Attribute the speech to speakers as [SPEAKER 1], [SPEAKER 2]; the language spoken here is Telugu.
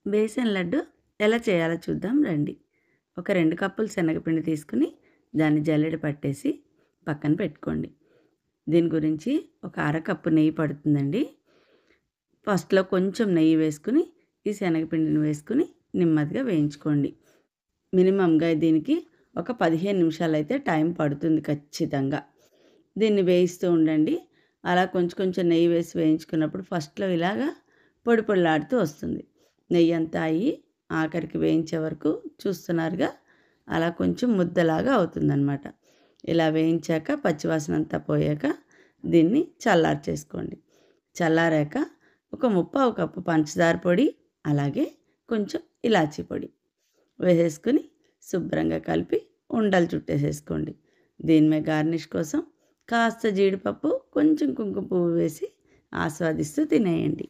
[SPEAKER 1] బేసన్ లడ్డు ఎలా చేయాలో చూద్దాం రండి. ఒక 2 కప్పులు శనగపిండి తీసుకుని దాన్ని జల్లెడ పట్టేసి పక్కన పెట్టుకోండి. దీని గురించి ఒక అరకప్పు నెయ్యి పడుతుందండి. ఫస్ట్‌లో కొంచెం నెయ్యి వేసుకుని ఈ శనగపిండిని వేసుకుని నెమ్మదిగా వేయించుకోండి. మినిమమ్‌గా దీనికి ఒక 15 నిమిషాలైతే టైం పడుతుంది ఖచ్చితంగా. దీన్ని వేయిస్తూ ఉండండి. అలా కొంచెం కొంచెం నెయ్యి వేసి వేయించుకున్నప్పుడు ఫస్ట్‌లో ఇలాగా పొడి పొడిలాడుతూ వస్తుంది. నెయ్యంతా అయ్యి ఆఖరికి వేయించే వరకు చూస్తున్నారుగా అలా కొంచెం ముద్దలాగా అవుతుందనమాట. ఇలా వేయించాక పచ్చివాసన అంతా పోయాక దీన్ని చల్లార్చేసుకోండి. చల్లారాక ఒక ముప్పావు కప్పు పంచదార పొడి, అలాగే కొంచెం ఇలాచీ పొడి వేసేసుకొని శుభ్రంగా కలిపి ఉండలు చుట్టేసేసుకోండి. దీని మీద గార్నిష్ కోసం కాస్త జీడిపప్పు, కొంచెం కుంకుమ పువ్వు వేసి ఆస్వాదిస్తూ తినేయండి.